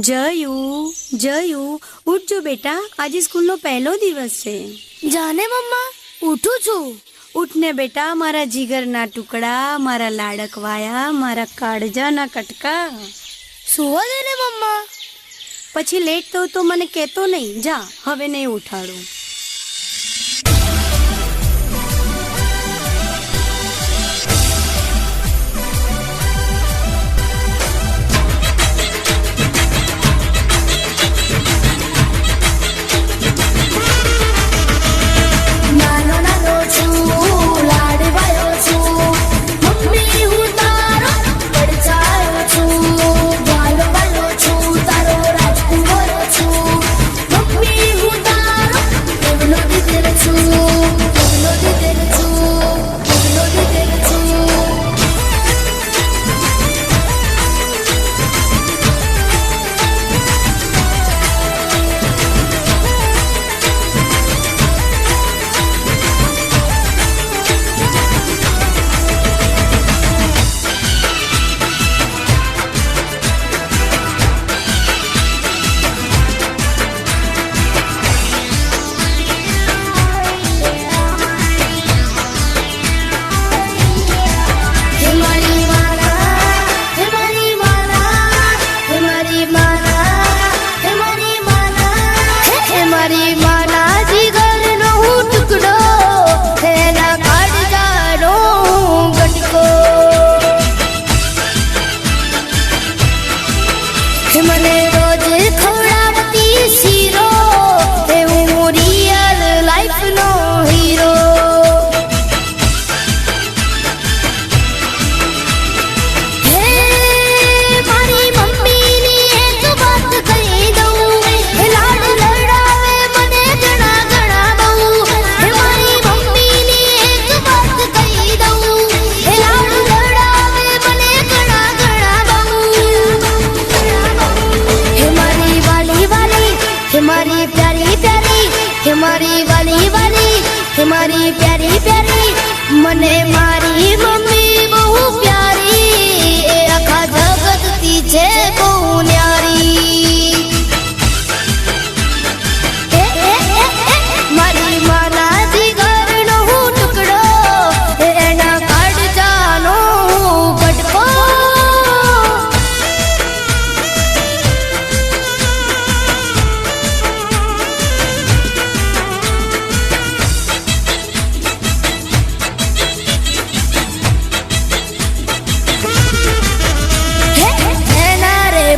જયુ જયુ ઉઠજો બેટા, આજે સ્કૂલનો પહેલો દિવસ છે. જાને મમ્મા, ઉઠું છું. ઉઠને બેટા, મારા જીગરના ટુકડા, મારા લાડકવાયા, મારા કાળજાના કટકા. સુવા દે ને મમ્મા. પછી લેટ તો મને કહેતો નહીં. જા, હવે નહીં ઉઠાડું. મારી પ્યારી પ્યારી મને મારી મમ્મી બહુ પ્યારી, એ આખા જગતથી છે બહુ ન્યારી. મારી માના જીગરનો હું ટુકડો, એના કાળજાનો કટકો.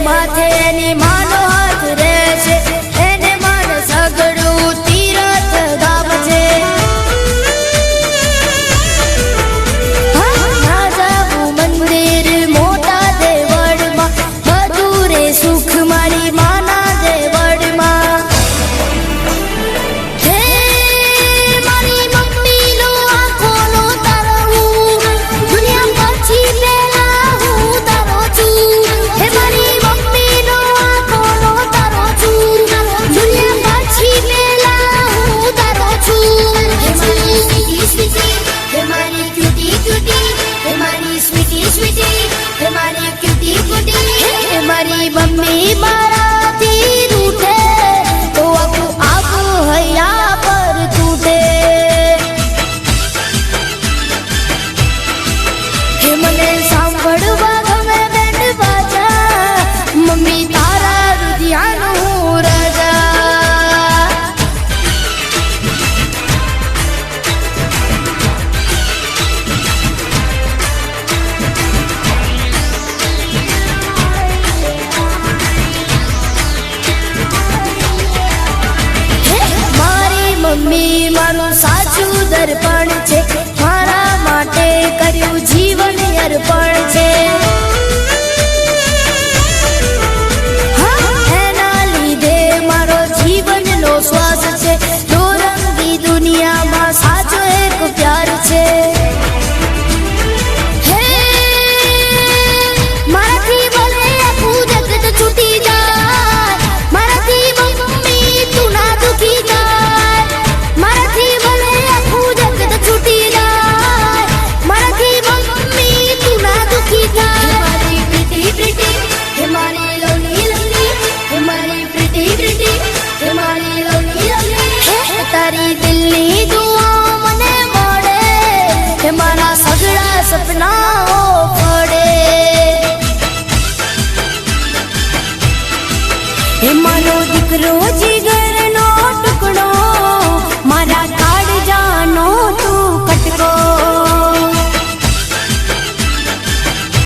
માથે એની માનો હાથ રહેશે, એને માન સગડું તીરથ ગામ છે. ના જાવું મંદિર મોટા દેવળમાં, બધું રે સુખ મારી માના દેવળમાં. હે મારી મમ્મીનો આંખોનો તારો હું, દુનિયા પછી પહેલા હું તારો છું. હે મારી મારી મમ્મી મારાથી રૂઠે તો આખું આબ હૈયા પર તૂટે. હે મને સાંભળવા ગમે બેન્ડ બાજા, મમ્મી તારા રુધિયાનું રાજા. મમ્મી મારું સાચું દર્પણ